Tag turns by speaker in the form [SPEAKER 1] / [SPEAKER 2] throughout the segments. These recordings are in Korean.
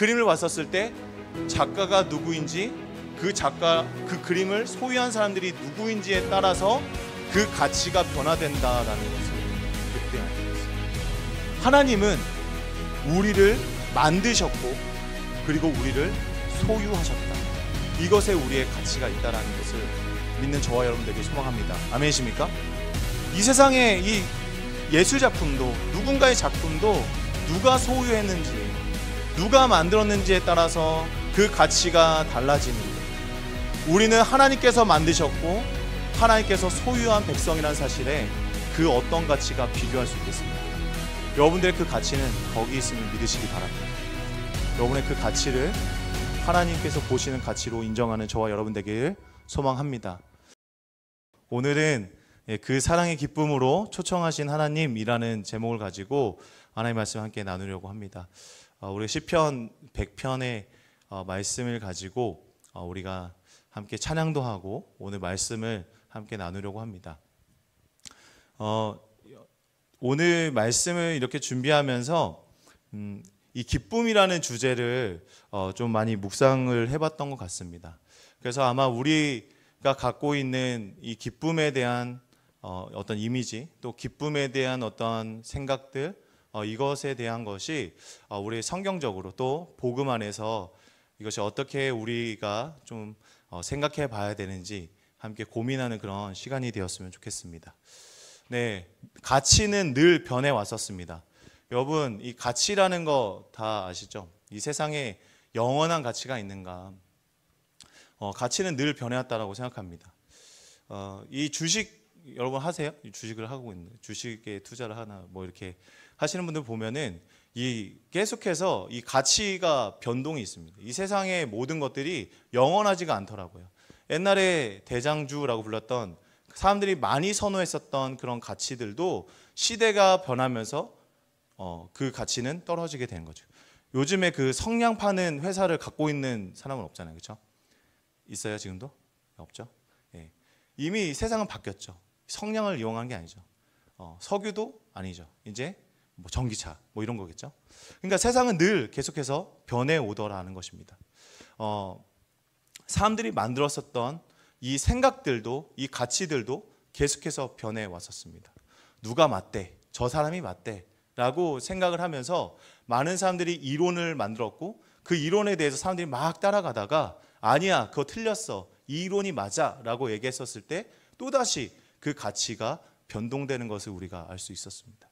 [SPEAKER 1] 그림을 봤었을 때 작가가 누구인지, 그 그림을 소유한 사람들이 누구인지에 따라서 그 가치가 변화된다라는 것을 그때 알게 됐어요. 하나님은 우리를 만드셨고 그리고 우리를 소유하셨다. 이것에 우리의 가치가 있다라는 것을 믿는 저와 여러분들에게 소망합니다. 아멘이십니까? 이 세상의 이 예술작품도, 누군가의 작품도 누가 소유했는지, 누가 만들었는지에 따라서 그 가치가 달라지는 거예요. 우리는 하나님께서 만드셨고 하나님께서 소유한 백성이라는 사실에 그 어떤 가치가 비교할 수 있겠습니까? 여러분들의 그 가치는 거기 있음을 믿으시기 바랍니다. 여러분의 그 가치를 하나님께서 보시는 가치로 인정하는 저와 여러분 되기를 소망합니다. 오늘은 그 사랑의 기쁨으로 초청하신 하나님이라는 제목을 가지고 하나님의 말씀을 함께 나누려고 합니다. 우리 시편 100편의 말씀을 가지고 우리가 함께 찬양도 하고 오늘 말씀을 함께 나누려고 합니다. 오늘 말씀을 이렇게 준비하면서 이 기쁨이라는 주제를 좀 많이 묵상을 해봤던 것 같습니다. 그래서 아마 우리가 갖고 있는 이 기쁨에 대한 어떤 이미지, 또 기쁨에 대한 어떤 생각들, 이것에 대한 것이 우리 성경적으로 또 복음 안에서 이것이 어떻게 우리가 좀 생각해 봐야 되는지 함께 고민하는 그런 시간이 되었으면 좋겠습니다. 네, 가치는 늘 변해 왔었습니다. 여러분, 이 가치라는 거 다 아시죠? 이 세상에 영원한 가치가 있는가? 가치는 늘 변해왔다라고 생각합니다. 이 주식 여러분 하세요? 이 주식을 하고 있는, 주식에 투자를 하나 뭐 이렇게 하시는 분들 보면은 이 계속해서 이 가치가 변동이 있습니다. 이 세상의 모든 것들이 영원하지가 않더라고요. 옛날에 대장주라고 불렀던 사람들이 많이 선호했었던 그런 가치들도 시대가 변하면서 그 가치는 떨어지게 되는 거죠. 요즘에 그 성냥 파는 회사를 갖고 있는 사람은 없잖아요, 그렇죠? 있어요 지금도? 없죠. 예. 이미 세상은 바뀌었죠. 성냥을 이용한 게 아니죠. 석유도 아니죠. 이제 뭐 전기차 뭐 이런 거겠죠. 그러니까 세상은 늘 계속해서 변해 오더라는 것입니다. 사람들이 만들었었던 이 생각들도, 이 가치들도 계속해서 변해 왔었습니다. 누가 맞대, 저 사람이 맞대 라고 생각을 하면서 많은 사람들이 이론을 만들었고 그 이론에 대해서 사람들이 막 따라가다가 아니야, 그거 틀렸어, 이 이론이 맞아 라고 얘기했었을 때 또다시 그 가치가 변동되는 것을 우리가 알 수 있었습니다.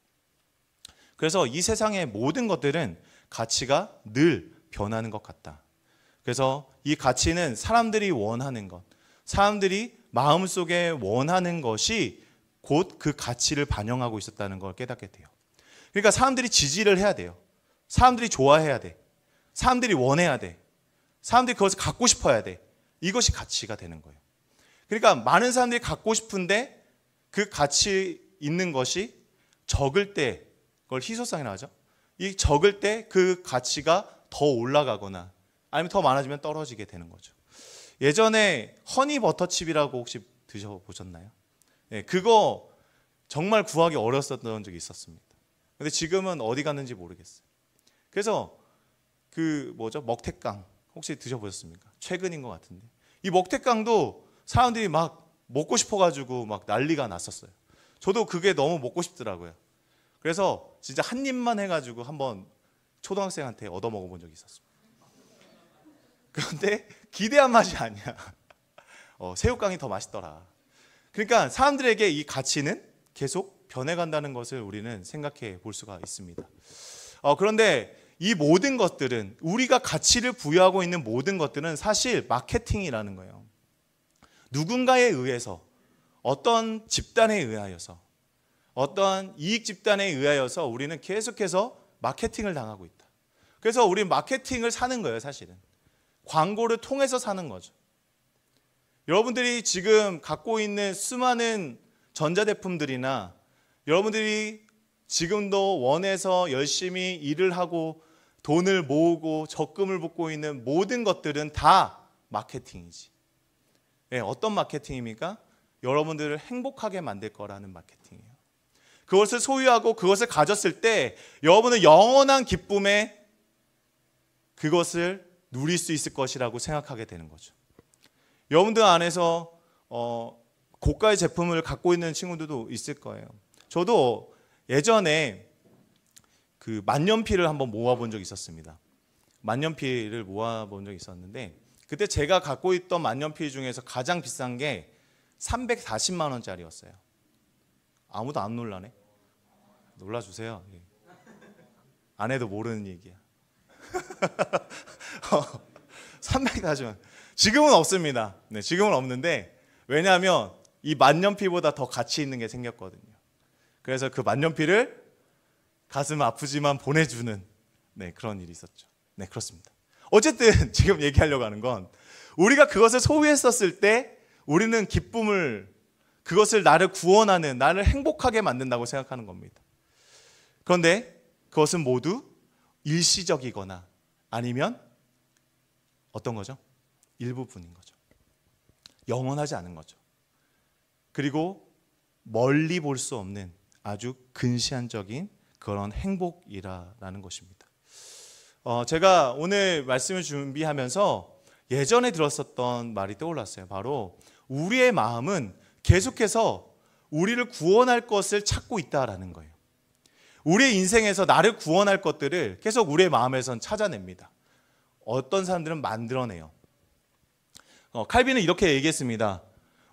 [SPEAKER 1] 그래서 이 세상의 모든 것들은 가치가 늘 변하는 것 같다. 그래서 이 가치는 사람들이 원하는 것, 사람들이 마음속에 원하는 것이 곧 그 가치를 반영하고 있었다는 걸 깨닫게 돼요. 그러니까 사람들이 지지를 해야 돼요. 사람들이 좋아해야 돼. 사람들이 원해야 돼. 사람들이 그것을 갖고 싶어야 돼. 이것이 가치가 되는 거예요. 그러니까 많은 사람들이 갖고 싶은데 그 가치 있는 것이 적을 때, 그걸 희소성이라고 하죠. 이 적을 때 그 가치가 더 올라가거나 아니면 더 많아지면 떨어지게 되는 거죠. 예전에 허니버터칩이라고 혹시 드셔보셨나요? 네, 그거 정말 구하기 어려웠던 적이 있었습니다. 근데 지금은 어디 갔는지 모르겠어요. 그래서 그 먹태깡 혹시 드셔보셨습니까? 최근인 것 같은데 이 먹태깡도 사람들이 막 먹고 싶어가지고 막 난리가 났었어요. 저도 그게 너무 먹고 싶더라고요. 그래서 진짜 한 입만 해가지고 한번 초등학생한테 얻어 먹어본 적이 있었습니다. 그런데 기대한 맛이 아니야. 새우깡이 더 맛있더라. 그러니까 사람들에게 이 가치는 계속 변해간다는 것을 우리는 생각해 볼 수가 있습니다. 그런데 이 모든 것들은, 우리가 가치를 부여하고 있는 모든 것들은 사실 마케팅이라는 거예요. 누군가에 의해서, 어떤 집단에 의하여서, 어떠한 이익 집단에 의하여서 우리는 계속해서 마케팅을 당하고 있다. 그래서 우리 마케팅을 사는 거예요, 사실은. 광고를 통해서 사는 거죠. 여러분들이 지금 갖고 있는 수많은 전자제품들이나 여러분들이 지금도 원해서 열심히 일을 하고 돈을 모으고 적금을 붓고 있는 모든 것들은 다 마케팅이지. 네, 어떤 마케팅입니까? 여러분들을 행복하게 만들 거라는 마케팅이에요. 그것을 소유하고 그것을 가졌을 때 여러분은 영원한 기쁨에 그것을 누릴 수 있을 것이라고 생각하게 되는 거죠. 여러분들 안에서 고가의 제품을 갖고 있는 친구들도 있을 거예요. 저도 예전에 그 만년필을 한번 모아본 적이 있었습니다. 만년필을 모아본 적이 있었는데 그때 제가 갖고 있던 만년필 중에서 가장 비싼 게 340만 원짜리였어요. 아무도 안 놀라네. 놀라주세요. 안 해도 모르는 얘기야. 340만. 지금은 없습니다. 네, 지금은 없는데 왜냐하면 이 만년필보다 더 가치 있는 게 생겼거든요. 그래서 그 만년필을 가슴 아프지만 보내주는 그런 일이 있었죠. 네, 그렇습니다. 어쨌든 지금 얘기하려고 하는 건 우리가 그것을 소유했었을 때 우리는 기쁨을, 그것을 나를 구원하는, 나를 행복하게 만든다고 생각하는 겁니다. 그런데 그것은 모두 일시적이거나 아니면 어떤 거죠? 일부분인 거죠. 영원하지 않은 거죠. 그리고 멀리 볼 수 없는 아주 근시안적인 그런 행복이라는 것입니다. 제가 오늘 말씀을 준비하면서 예전에 들었었던 말이 떠올랐어요. 바로 우리의 마음은 계속해서 우리를 구원할 것을 찾고 있다라는 거예요. 우리의 인생에서 나를 구원할 것들을 계속 우리의 마음에선 찾아냅니다. 어떤 사람들은 만들어내요. 칼빈은 이렇게 얘기했습니다.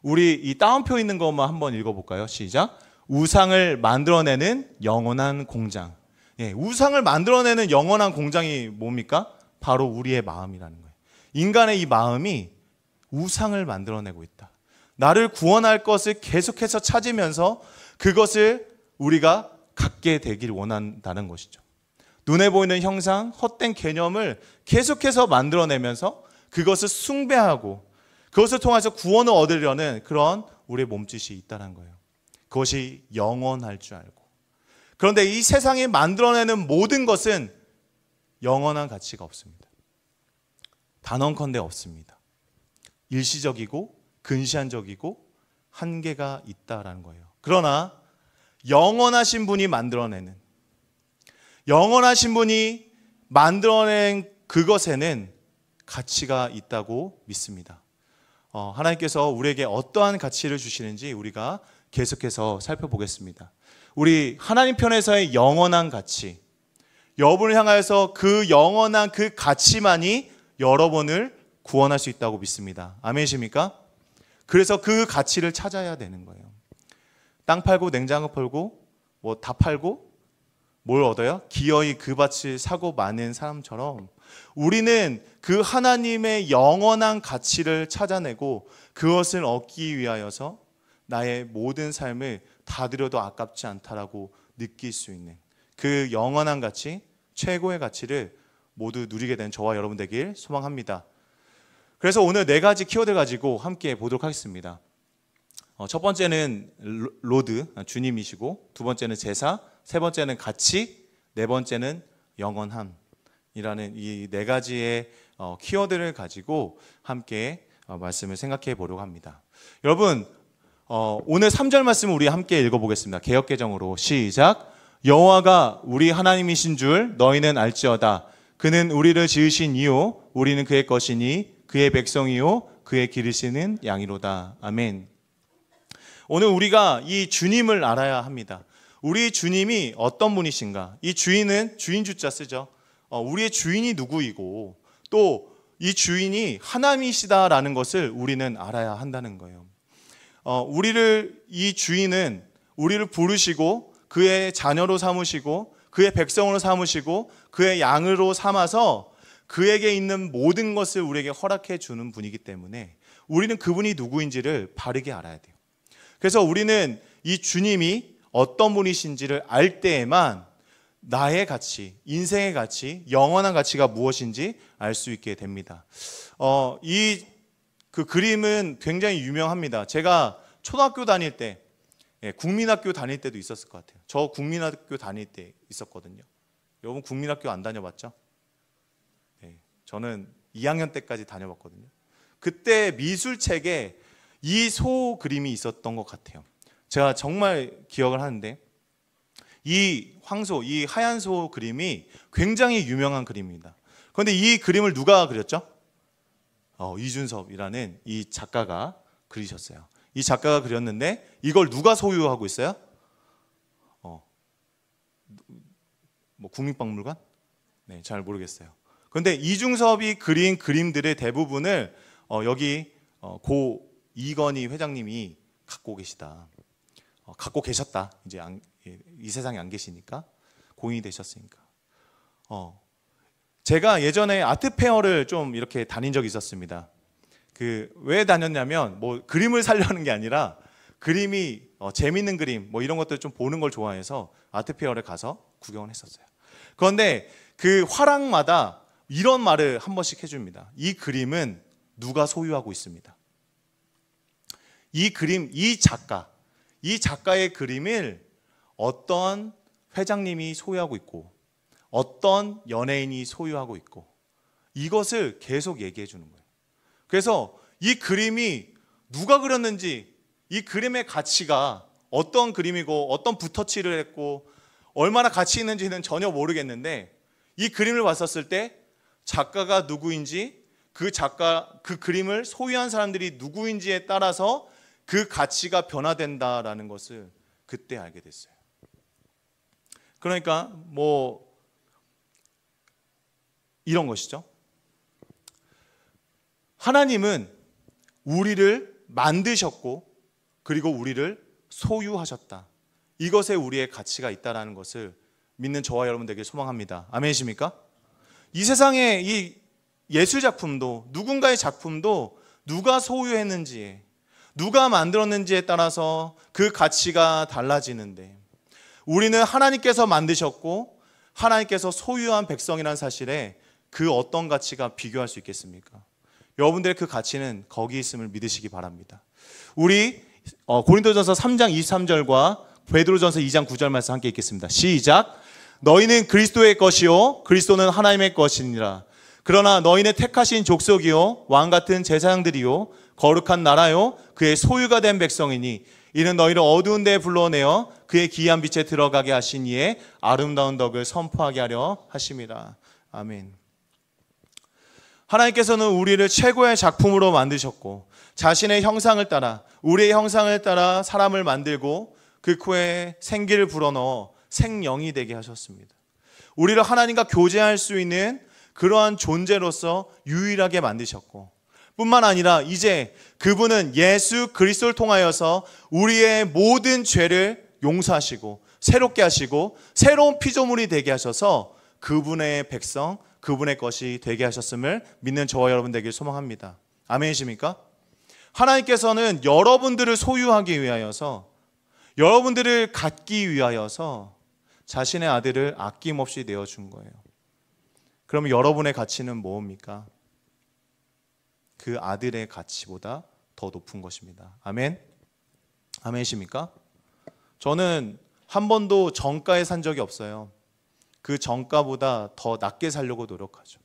[SPEAKER 1] 우리 이 따옴표 있는 것만 한번 읽어볼까요? 시작. 우상을 만들어내는 영원한 공장. 우상을 만들어내는 영원한 공장이 뭡니까? 바로 우리의 마음이라는 거예요. 인간의 이 마음이 우상을 만들어내고 있다. 나를 구원할 것을 계속해서 찾으면서 그것을 우리가 갖게 되길 원한다는 것이죠. 눈에 보이는 형상, 헛된 개념을 계속해서 만들어내면서 그것을 숭배하고 그것을 통해서 구원을 얻으려는 그런 우리의 몸짓이 있다는 거예요. 그것이 영원할 줄 알고. 그런데 이 세상이 만들어내는 모든 것은 영원한 가치가 없습니다. 단언컨대 없습니다. 일시적이고 근시안적이고 한계가 있다라는 거예요. 그러나 영원하신 분이 만들어낸 그것에는 가치가 있다고 믿습니다. 하나님께서 우리에게 어떠한 가치를 주시는지 우리가 계속해서 살펴보겠습니다. 우리 하나님 편에서의 영원한 가치, 여러분을 향하여서 그 영원한 그 가치만이 여러분을 구원할 수 있다고 믿습니다. 아멘이십니까? 그래서 그 가치를 찾아야 되는 거예요. 땅 팔고 냉장고 팔고 뭐 다 팔고 뭘 얻어요? 기어이 그 밭을 사고 마는 사람처럼 우리는 그 하나님의 영원한 가치를 찾아내고 그것을 얻기 위하여서 나의 모든 삶을 다 드려도 아깝지 않다라고 느낄 수 있는 그 영원한 가치, 최고의 가치를 모두 누리게 된 저와 여러분 되길 소망합니다. 그래서 오늘 4가지 키워드 가지고 함께 보도록 하겠습니다. 첫 번째는 로드, 주님이시고, 두 번째는 제사, 세 번째는 가치, 네 번째는 영원함이라는 이 4가지의 키워드를 가지고 함께 말씀을 생각해 보려고 합니다. 여러분, 오늘 3절 말씀을 우리 함께 읽어보겠습니다. 개역개정으로 시작. 여호와가 우리 하나님이신 줄 너희는 알지어다. 그는 우리를 지으신 이요 우리는 그의 것이니 그의 백성이요 그의 기르시는 양이로다. 아멘. 오늘 우리가 이 주님을 알아야 합니다. 우리 주님이 어떤 분이신가? 이 주인은 주인 주자 쓰죠. 우리의 주인이 누구이고 또 이 주인이 하나님이시다라는 것을 우리는 알아야 한다는 거예요. 이 주인은 우리를 부르시고 그의 자녀로 삼으시고 그의 백성으로 삼으시고 그의 양으로 삼아서 그에게 있는 모든 것을 우리에게 허락해 주는 분이기 때문에 우리는 그분이 누구인지를 바르게 알아야 돼요. 그래서 우리는 이 주님이 어떤 분이신지를 알 때에만 나의 가치, 인생의 가치, 영원한 가치가 무엇인지 알 수 있게 됩니다. 그 그림은 굉장히 유명합니다. 제가 초등학교 다닐 때, 국민학교 다닐 때도 있었을 것 같아요. 저 국민학교 다닐 때 있었거든요. 여러분 국민학교 안 다녀봤죠? 네, 저는 2학년 때까지 다녀봤거든요. 그때 미술책에 이 소 그림이 있었던 것 같아요. 제가 정말 기억을 하는데 이 황소, 이 하얀 소 그림이 굉장히 유명한 그림입니다. 그런데 이 그림을 누가 그렸죠? 이준섭이라는 이 작가가 그리셨어요. 이 작가가 그렸는데 이걸 누가 소유하고 있어요? 뭐 국립박물관? 네, 잘 모르겠어요. 그런데 이중섭이 그린 그림들의 대부분을 여기 고 이건희 회장님이 갖고 계시다. 갖고 계셨다. 이제 이 세상에 안 계시니까, 고인이 되셨으니까. 제가 예전에 아트페어를 좀 이렇게 다닌 적이 있었습니다. 왜 다녔냐면 뭐 그림을 살려는 게 아니라 그림이 재밌는 그림 뭐 이런 것들 좀 보는 걸 좋아해서 아트페어를 가서 구경을 했었어요. 그런데 그 화랑마다 이런 말을 한 번씩 해줍니다. 이 그림은 누가 소유하고 있습니다. 이 그림, 이 작가의 그림을 어떤 회장님이 소유하고 있고 어떤 연예인이 소유하고 있고, 이것을 계속 얘기해 주는 거예요. 그래서 이 그림이 누가 그렸는지, 이 그림의 가치가 어떤 그림이고 어떤 붓터치를 했고 얼마나 가치 있는지는 전혀 모르겠는데, 이 그림을 봤었을 때 작가가 누구인지, 그 그림을 소유한 사람들이 누구인지에 따라서 그 가치가 변화된다라는 것을 그때 알게 됐어요. 그러니까 뭐 이런 것이죠. 하나님은 우리를 만드셨고 그리고 우리를 소유하셨다. 이것에 우리의 가치가 있다는 것을 믿는 저와 여러분 되길 소망합니다. 아멘이십니까? 이 세상의 이 예술작품도, 누군가의 작품도 누가 소유했는지에, 누가 만들었는지에 따라서 그 가치가 달라지는데, 우리는 하나님께서 만드셨고 하나님께서 소유한 백성이라는 사실에 그 어떤 가치가 비교할 수 있겠습니까? 여러분들의 그 가치는 거기 있음을 믿으시기 바랍니다. 우리 고린도전서 3장 23절과 베드로전서 2장 9절 말씀 함께 읽겠습니다. 시작. 너희는 그리스도의 것이요 그리스도는 하나님의 것이니라. 그러나 너희는 택하신 족속이요 왕같은 제사장들이요 거룩한 나라요 그의 소유가 된 백성이니 이는 너희를 어두운 데에 불러내어 그의 기이한 빛에 들어가게 하신 이의 아름다운 덕을 선포하게 하려 하심이라. 아멘. 하나님께서는 우리를 최고의 작품으로 만드셨고 자신의 형상을 따라, 우리의 형상을 따라 사람을 만들고 그 코에 생기를 불어넣어 생명이 되게 하셨습니다. 우리를 하나님과 교제할 수 있는 그러한 존재로서 유일하게 만드셨고, 뿐만 아니라 이제 그분은 예수 그리스도를 통하여서 우리의 모든 죄를 용서하시고 새롭게 하시고 새로운 피조물이 되게 하셔서 그분의 백성, 그분의 것이 되게 하셨음을 믿는 저와 여러분 되길 소망합니다. 아멘이십니까? 하나님께서는 여러분들을 소유하기 위하여서, 여러분들을 갖기 위하여서 자신의 아들을 아낌없이 내어준 거예요. 그러면 여러분의 가치는 뭡니까? 그 아들의 가치보다 더 높은 것입니다. 아멘? 아멘이십니까? 저는 한 번도 정가에 산 적이 없어요. 그 정가보다 더 낮게 살려고 노력하죠.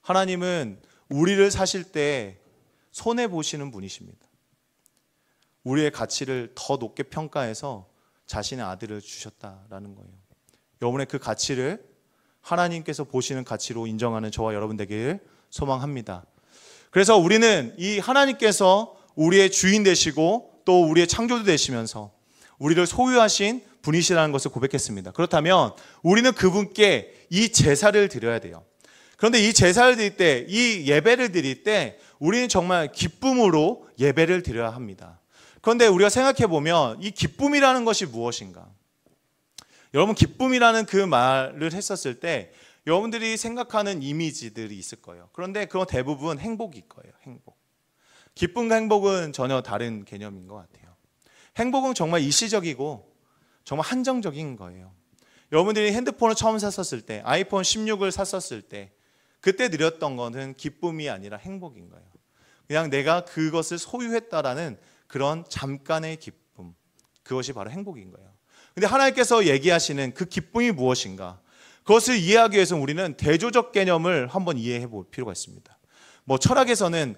[SPEAKER 1] 하나님은 우리를 사실 때 손해보시는 분이십니다. 우리의 가치를 더 높게 평가해서 자신의 아들을 주셨다라는 거예요. 여러분의 그 가치를 하나님께서 보시는 가치로 인정하는 저와 여러분 되길 소망합니다. 그래서 우리는 이 하나님께서 우리의 주인 되시고 또 우리의 창조주 되시면서 우리를 소유하신 분이시라는 것을 고백했습니다. 그렇다면 우리는 그분께 이 제사를 드려야 돼요. 그런데 이 제사를 드릴 때, 이 예배를 드릴 때 우리는 정말 기쁨으로 예배를 드려야 합니다. 그런데 우리가 생각해 보면 이 기쁨이라는 것이 무엇인가? 여러분, 기쁨이라는 그 말을 했었을 때 여러분들이 생각하는 이미지들이 있을 거예요. 그런데 그건 대부분 행복일 거예요. 행복. 기쁨과 행복은 전혀 다른 개념인 것 같아요. 행복은 정말 일시적이고 정말 한정적인 거예요. 여러분들이 핸드폰을 처음 샀었을 때, 아이폰 16을 샀었을 때 그때 누렸던 것은 기쁨이 아니라 행복인 거예요. 그냥 내가 그것을 소유했다라는 그런 잠깐의 기쁨, 그것이 바로 행복인 거예요. 근데 하나님께서 얘기하시는 그 기쁨이 무엇인가? 그것을 이해하기 위해서 우리는 대조적 개념을 한번 이해해 볼 필요가 있습니다. 뭐 철학에서는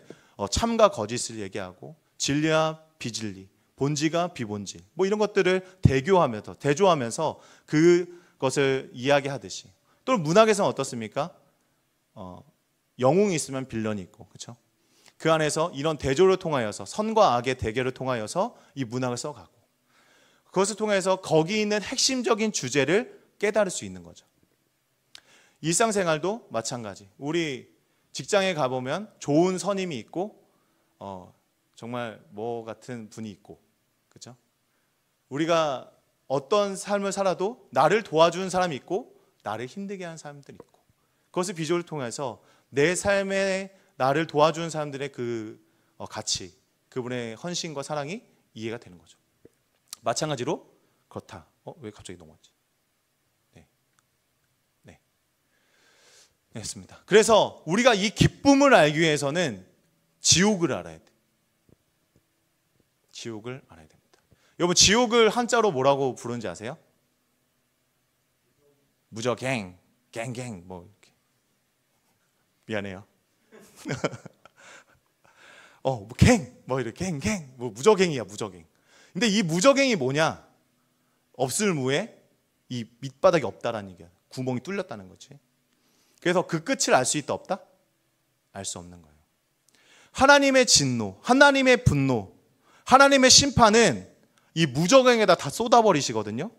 [SPEAKER 1] 참과 거짓을 얘기하고 진리와 비진리, 본질과 비본질, 뭐 이런 것들을 대조하면서 그것을 이야기하듯이, 또 문학에서는 어떻습니까? 영웅이 있으면 빌런이 있고, 그렇죠? 그 안에서 이런 대조를 통하여서 선과 악의 대결을 통하여서 이 문학을 써가고, 그것을 통해서 거기 있는 핵심적인 주제를 깨달을 수 있는 거죠. 일상생활도 마찬가지. 우리 직장에 가보면 좋은 선임이 있고 정말 뭐 같은 분이 있고, 그렇죠? 우리가 어떤 삶을 살아도 나를 도와주는 사람이 있고 나를 힘들게 하는 사람들이 있고, 그것을 비교를 통해서 내 삶에 나를 도와주는 사람들의 그 가치, 그분의 헌신과 사랑이 이해가 되는 거죠. 마찬가지로 그렇다. 왜 갑자기 넘어갔지? 네, 했습니다. 그래서 우리가 이 기쁨을 알기 위해서는 지옥을 알아야 돼. 지옥을 알아야 됩니다. 여러분, 지옥을 한자로 뭐라고 부르는지 아세요? 무저갱, 갱갱, 뭐 이렇게. 미안해요. 뭐 갱, 뭐 이렇게 갱갱, 뭐 무저갱이야, 무저갱. 근데 이 무저갱이 뭐냐? 없을 무에 이 밑바닥이 없다라는 얘기야. 구멍이 뚫렸다는 거지. 그래서 그 끝을 알 수 있다, 없다? 알 수 없는 거예요. 하나님의 진노, 하나님의 분노, 하나님의 심판은 이 무저갱에다 다 쏟아버리시거든요.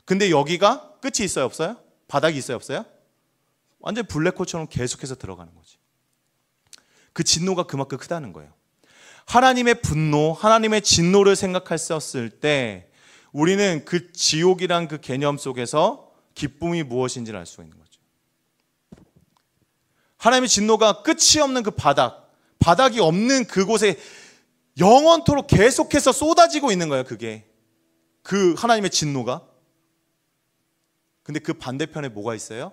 [SPEAKER 1] 근데 여기가 끝이 있어요, 없어요? 바닥이 있어요, 없어요? 완전 블랙홀처럼 계속해서 들어가는 거지. 그 진노가 그만큼 크다는 거예요. 하나님의 분노, 하나님의 진노를 생각했었을 때 우리는 그 지옥이란 그 개념 속에서 기쁨이 무엇인지를 알 수가 있는 거죠. 하나님의 진노가 끝이 없는 그 바닥이 없는 그곳에 영원토록 계속해서 쏟아지고 있는 거예요. 그게 그 하나님의 진노가. 근데 그 반대편에 뭐가 있어요?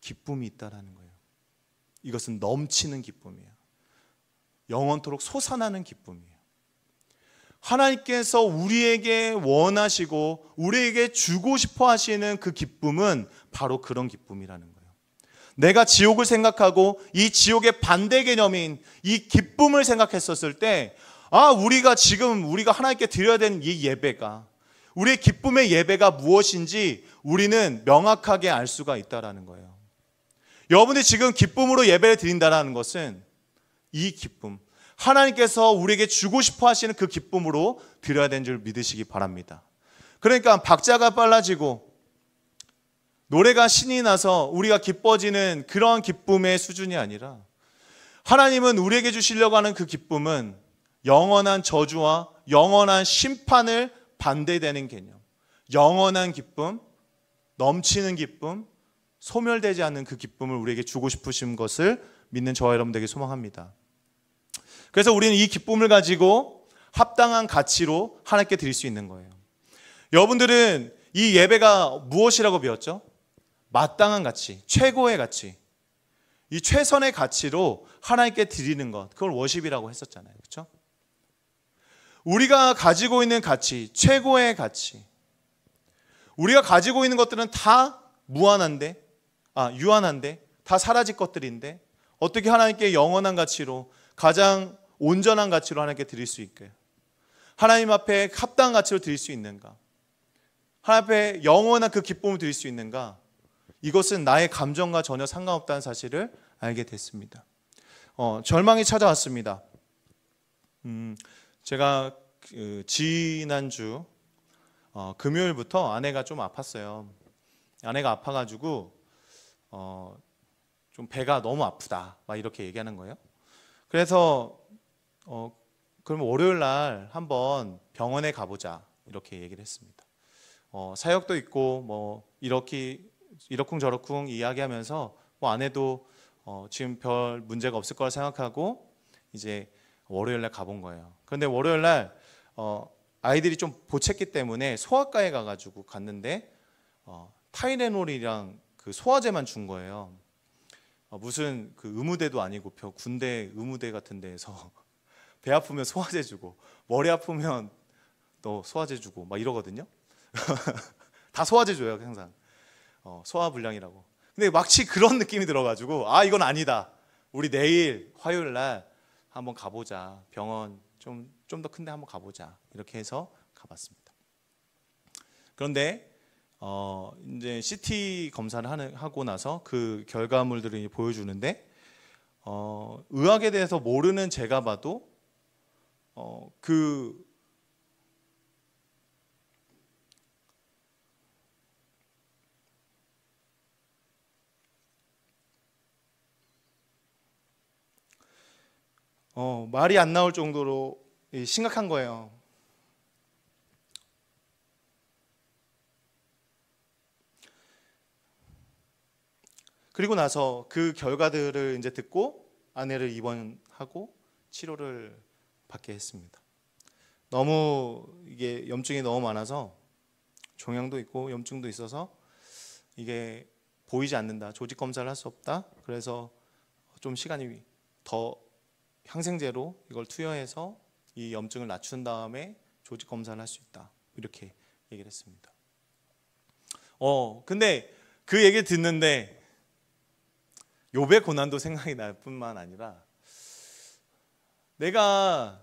[SPEAKER 1] 기쁨이 있다라는 거예요. 이것은 넘치는 기쁨이에요. 영원토록 솟아나는 기쁨이에요. 하나님께서 우리에게 원하시고 우리에게 주고 싶어 하시는 그 기쁨은 바로 그런 기쁨이라는 거예요. 내가 지옥을 생각하고 이 지옥의 반대 개념인 이 기쁨을 생각했었을 때, 우리가 하나님께 드려야 되는 이 예배가, 우리의 기쁨의 예배가 무엇인지 우리는 명확하게 알 수가 있다라는 거예요. 여러분이 지금 기쁨으로 예배를 드린다는 것은 이 기쁨, 하나님께서 우리에게 주고 싶어 하시는 그 기쁨으로 드려야 되는 줄 믿으시기 바랍니다. 그러니까 박자가 빨라지고 노래가 신이 나서 우리가 기뻐지는 그런 기쁨의 수준이 아니라, 하나님은 우리에게 주시려고 하는 그 기쁨은 영원한 저주와 영원한 심판을 반대되는 개념, 영원한 기쁨, 넘치는 기쁨, 소멸되지 않는 그 기쁨을 우리에게 주고 싶으신 것을 믿는 저와 여러분들에게 소망합니다. 그래서 우리는 이 기쁨을 가지고 합당한 가치로 하나님께 드릴 수 있는 거예요. 여러분들은 이 예배가 무엇이라고 배웠죠? 마땅한 가치, 최고의 가치, 이 최선의 가치로 하나님께 드리는 것, 그걸 워십이라고 했었잖아요. 그렇죠? 우리가 가지고 있는 가치, 최고의 가치, 우리가 가지고 있는 것들은 다 유한한데 다 사라질 것들인데 어떻게 하나님께 영원한 가치로, 가장 온전한 가치로 하나님께 드릴 수 있게요? 하나님 앞에 합당한 가치로 드릴 수 있는가? 하나님 앞에 영원한 그 기쁨을 드릴 수 있는가? 이것은 나의 감정과 전혀 상관없다는 사실을 알게 됐습니다. 절망이 찾아왔습니다. 제가 지난주 금요일부터 아내가 좀 아팠어요. 아내가 아파가지고 좀 배가 너무 아프다 막 이렇게 얘기하는 거예요. 그래서 그러면 월요일 날 한번 병원에 가보자 이렇게 얘기를 했습니다. 사역도 있고 뭐 이러쿵저러쿵 이야기하면서 뭐 아내도 지금 별 문제가 없을 거라 생각하고 이제 월요일 날 가본 거예요. 그런데 월요일 날 아이들이 좀 보챘기 때문에 소아과에 가가지고 갔는데 타이레놀이랑 그 소화제만 준 거예요. 무슨 그 의무대도 아니고 군대 의무대 같은 데에서 배 아프면 소화제 주고 머리 아프면 또 소화제 주고 막 이러거든요. 다 소화제 줘요 항상. 소화불량이라고. 근데 마치 그런 느낌이 들어가지고 이건 아니다. 우리 내일 화요일 날 한번 가보자. 병원 좀 더 큰데 한번 가보자. 이렇게 해서 가봤습니다. 그런데 이제 CT 검사를 하고 나서 그 결과물들을 보여주는데 의학에 대해서 모르는 제가 봐도 말이 안 나올 정도로 심각한 거예요. 그리고 나서 그 결과들을 이제 듣고 아내를 입원하고 치료를 받게 했습니다. 너무 이게 염증이 너무 많아서 종양도 있고 염증도 있어서 이게 보이지 않는다. 조직 검사를 할 수 없다. 그래서 좀 시간이 더 항생제로 이걸 투여해서 이 염증을 낮춘 다음에 조직 검사를 할 수 있다. 이렇게 얘기를 했습니다. 근데 그 얘기 듣는데 욥의 고난도 생각이 날 뿐만 아니라 내가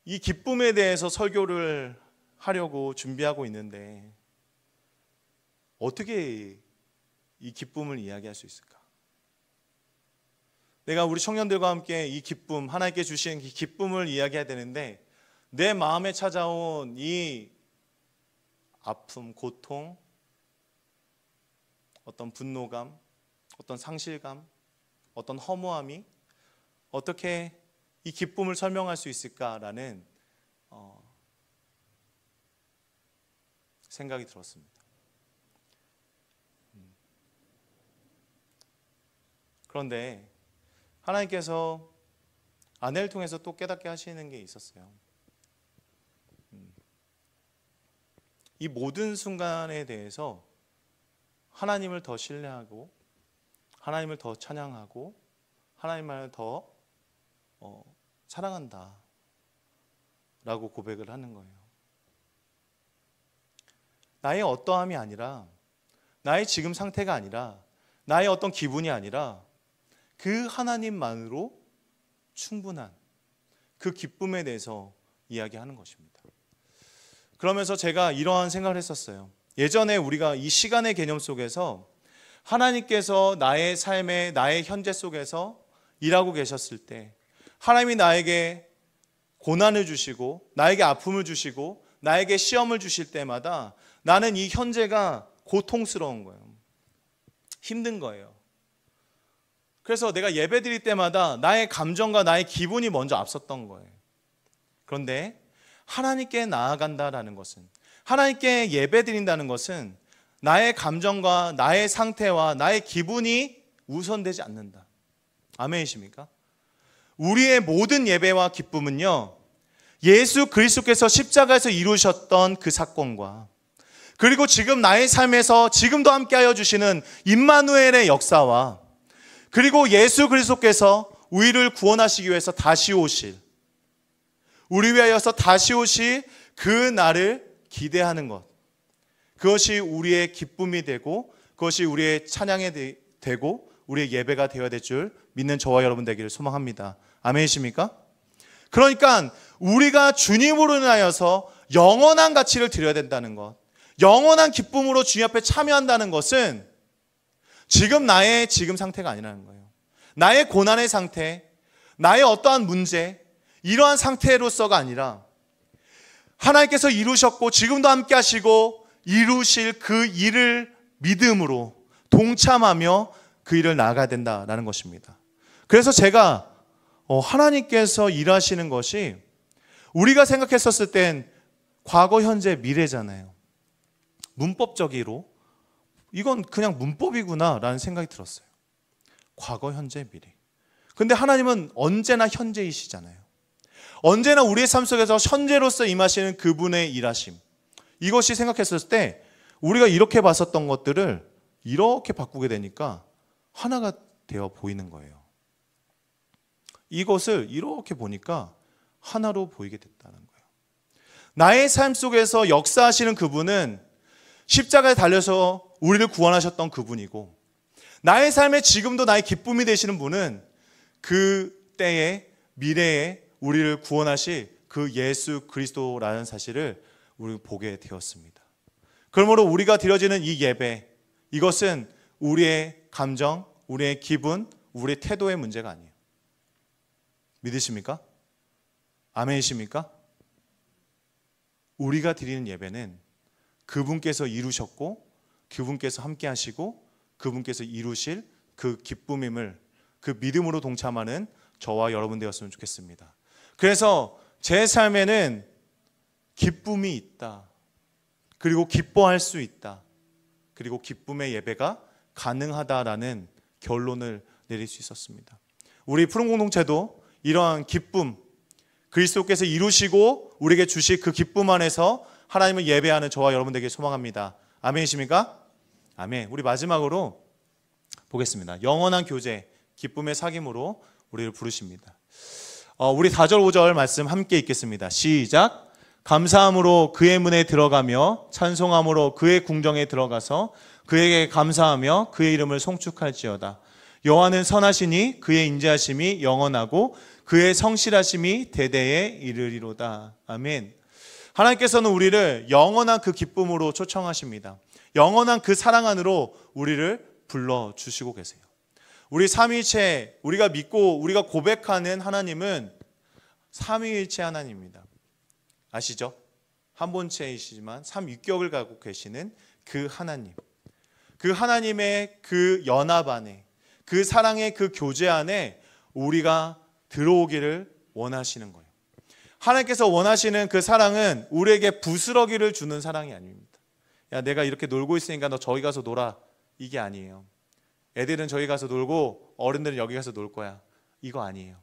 [SPEAKER 1] 이 기쁨에 대해서 설교를 하려고 준비하고 있는데 어떻게 이 기쁨을 이야기할 수 있을까? 내가 우리 청년들과 함께 이 기쁨, 하나님께 주신 이 기쁨을 이야기해야 되는데 내 마음에 찾아온 이 아픔, 고통, 어떤 분노감, 어떤 상실감, 어떤 허무함이 어떻게 이 기쁨을 설명할 수 있을까라는 생각이 들었습니다. 그런데 하나님께서 아내를 통해서 또 깨닫게 하시는 게 있었어요. 이 모든 순간에 대해서 하나님을 더 신뢰하고 하나님을 더 찬양하고 하나님을 더 사랑한다 라고 고백을 하는 거예요. 나의 어떠함이 아니라 나의 지금 상태가 아니라 나의 어떤 기분이 아니라 그 하나님만으로 충분한 그 기쁨에 대해서 이야기하는 것입니다. 그러면서 제가 이러한 생각을 했었어요. 예전에 우리가 이 시간의 개념 속에서 하나님께서 나의 삶에 나의 현재 속에서 일하고 계셨을 때 하나님이 나에게 고난을 주시고 나에게 아픔을 주시고 나에게 시험을 주실 때마다 나는 이 현재가 고통스러운 거예요. 힘든 거예요. 그래서 내가 예배 드릴 때마다 나의 감정과 나의 기분이 먼저 앞섰던 거예요. 그런데 하나님께 나아간다라는 것은, 하나님께 예배 드린다는 것은 나의 감정과 나의 상태와 나의 기분이 우선되지 않는다. 아멘이십니까? 우리의 모든 예배와 기쁨은요, 예수 그리스도께서 십자가에서 이루셨던 그 사건과 그리고 지금 나의 삶에서 지금도 함께하여 주시는 임마누엘의 역사와 그리고 예수 그리스도께서 우리를 구원하시기 위해서 다시 오실, 우리 위하여서 다시 오실 그 날을 기대하는 것, 그것이 우리의 기쁨이 되고 그것이 우리의 찬양이 되고 우리의 예배가 되어야 될 줄 믿는 저와 여러분 되기를 소망합니다. 아멘이십니까? 그러니까 우리가 주님으로 인하여서 영원한 가치를 드려야 된다는 것, 영원한 기쁨으로 주님 앞에 참여한다는 것은 지금 나의 지금 상태가 아니라는 거예요. 나의 고난의 상태, 나의 어떠한 문제, 이러한 상태로서가 아니라 하나님께서 이루셨고 지금도 함께 하시고 이루실 그 일을 믿음으로 동참하며 그 일을 나아가야 된다는 것입니다. 그래서 제가 하나님께서 일하시는 것이 우리가 생각했었을 땐 과거, 현재, 미래잖아요. 문법적으로 이건 그냥 문법이구나 라는 생각이 들었어요. 과거, 현재, 미래. 근데 하나님은 언제나 현재이시잖아요. 언제나 우리의 삶 속에서 현재로서 임하시는 그분의 일하심, 이것이 생각했을 때 우리가 이렇게 봤었던 것들을 이렇게 바꾸게 되니까 하나가 되어 보이는 거예요. 이것을 이렇게 보니까 하나로 보이게 됐다는 거예요. 나의 삶 속에서 역사하시는 그분은 십자가에 달려서 우리를 구원하셨던 그분이고, 나의 삶에 지금도 나의 기쁨이 되시는 분은 그 때에 미래에 우리를 구원하실 그 예수 그리스도라는 사실을 우리 보게 되었습니다. 그러므로 우리가 드려지는 이 예배, 이것은 우리의 감정, 우리의 기분, 우리의 태도의 문제가 아니에요. 믿으십니까? 아멘이십니까? 우리가 드리는 예배는 그분께서 이루셨고 그분께서 함께 하시고 그분께서 이루실 그 기쁨임을, 그 믿음으로 동참하는 저와 여러분 되었으면 좋겠습니다. 그래서 제 삶에는 기쁨이 있다. 그리고 기뻐할 수 있다. 그리고 기쁨의 예배가 가능하다라는 결론을 내릴 수 있었습니다. 우리 푸른 공동체도 이러한 기쁨, 그리스도께서 이루시고 우리에게 주실 그 기쁨 안에서 하나님을 예배하는 저와 여러분 되길 소망합니다. 아멘이십니까? 아멘. 우리 마지막으로 보겠습니다. 영원한 교제, 기쁨의 사귐으로 우리를 부르십니다. 우리 4절 5절 말씀 함께 읽겠습니다. 시작. 감사함으로 그의 문에 들어가며 찬송함으로 그의 궁정에 들어가서 그에게 감사하며 그의 이름을 송축할지어다. 여호와는 선하시니 그의 인자하심이 영원하고 그의 성실하심이 대대에 이르리로다. 아멘. 하나님께서는 우리를 영원한 그 기쁨으로 초청하십니다. 영원한 그 사랑 안으로 우리를 불러주시고 계세요. 우리 삼위일체, 우리가 믿고 우리가 고백하는 하나님은 삼위일체 하나님입니다. 아시죠? 한 본체이시지만 삼위격을 갖고 계시는 그 하나님, 그 하나님의 그 연합 안에, 그 사랑의 그 교제 안에 우리가 들어오기를 원하시는 거예요. 하나님께서 원하시는 그 사랑은 우리에게 부스러기를 주는 사랑이 아닙니다. 야, 내가 이렇게 놀고 있으니까 너 저기 가서 놀아, 이게 아니에요. 애들은 저기 가서 놀고 어른들은 여기 가서 놀 거야, 이거 아니에요.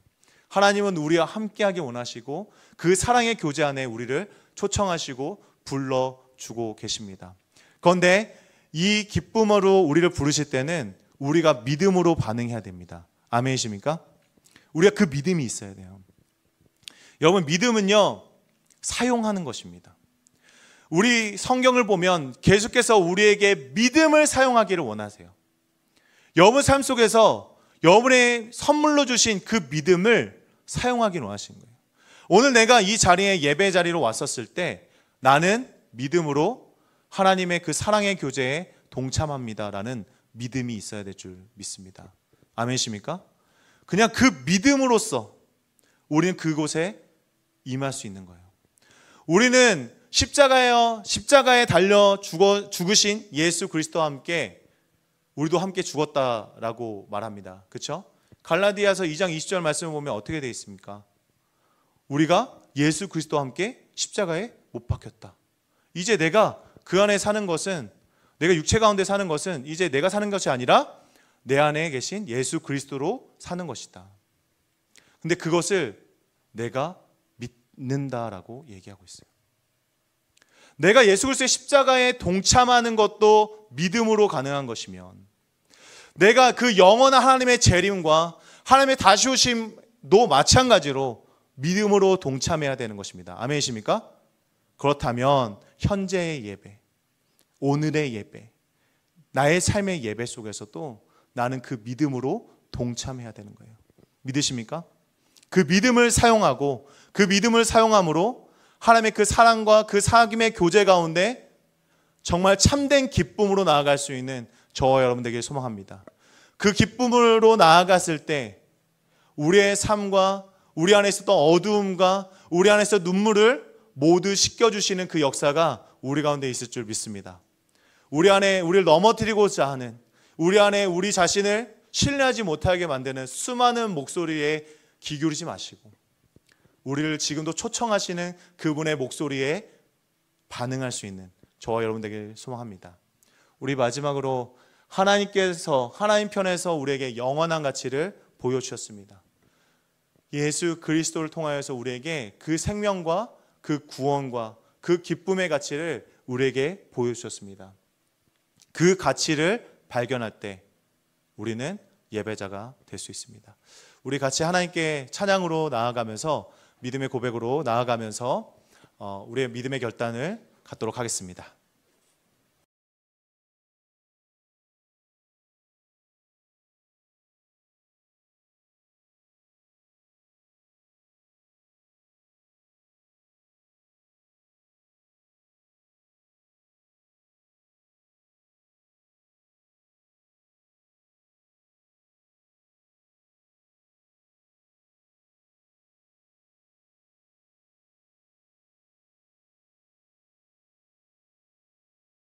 [SPEAKER 1] 하나님은 우리와 함께하기 원하시고 그 사랑의 교제 안에 우리를 초청하시고 불러주고 계십니다. 그런데 이 기쁨으로 우리를 부르실 때는 우리가 믿음으로 반응해야 됩니다. 아멘이십니까? 우리가 그 믿음이 있어야 돼요. 여러분, 믿음은요, 사용하는 것입니다. 우리 성경을 보면 계속해서 우리에게 믿음을 사용하기를 원하세요. 여러분 삶 속에서 여러분의 선물로 주신 그 믿음을 사용하기를 원하시는 거예요. 오늘 내가 이 자리에 예배 자리로 왔었을 때 나는 믿음으로 하나님의 그 사랑의 교제에 동참합니다라는 믿음이 있어야 될 줄 믿습니다. 아멘이십니까? 그냥 그 믿음으로써 우리는 그곳에 임할 수 있는 거예요. 우리는 십자가에 달려 죽으신 예수 그리스도와 함께 우리도 함께 죽었다라고 말합니다. 그렇죠? 갈라디아서 2장 20절 말씀을 보면 어떻게 되어 있습니까? 우리가 예수 그리스도와 함께 십자가에 못 박혔다. 이제 내가 그 안에 사는 것은, 내가 육체 가운데 사는 것은 이제 내가 사는 것이 아니라 내 안에 계신 예수 그리스도로 사는 것이다. 근데 그것을 내가 믿는다라고 얘기하고 있어요. 내가 예수 그리스도의 십자가에 동참하는 것도 믿음으로 가능한 것이면, 내가 그 영원한 하나님의 재림과 하나님의 다시 오심도 마찬가지로 믿음으로 동참해야 되는 것입니다. 아멘이십니까? 그렇다면 현재의 예배, 오늘의 예배, 나의 삶의 예배 속에서도 나는 그 믿음으로 동참해야 되는 거예요. 믿으십니까? 그 믿음을 사용하고 그 믿음을 사용함으로 하나님의 그 사랑과 그 사귐의 교제 가운데 정말 참된 기쁨으로 나아갈 수 있는 저와 여러분 되길 소망합니다. 그 기쁨으로 나아갔을 때 우리의 삶과 우리 안에 있었던 어두움과 우리 안에 있었던 눈물을 모두 씻겨주시는 그 역사가 우리 가운데 있을 줄 믿습니다. 우리 안에 우리를 넘어뜨리고자 하는, 우리 안에 우리 자신을 신뢰하지 못하게 만드는 수많은 목소리에 귀 기울이지 마시고 우리를 지금도 초청하시는 그분의 목소리에 반응할 수 있는 저와 여러분 되길 소망합니다. 우리 마지막으로 하나님께서 하나님 편에서 우리에게 영원한 가치를 보여주셨습니다. 예수 그리스도를 통하여서 우리에게 그 생명과 그 구원과 그 기쁨의 가치를 우리에게 보여주셨습니다. 그 가치를 발견할 때 우리는 예배자가 될 수 있습니다. 우리 같이 하나님께 찬양으로 나아가면서 믿음의 고백으로 나아가면서 우리의 믿음의 결단을 갖도록 하겠습니다.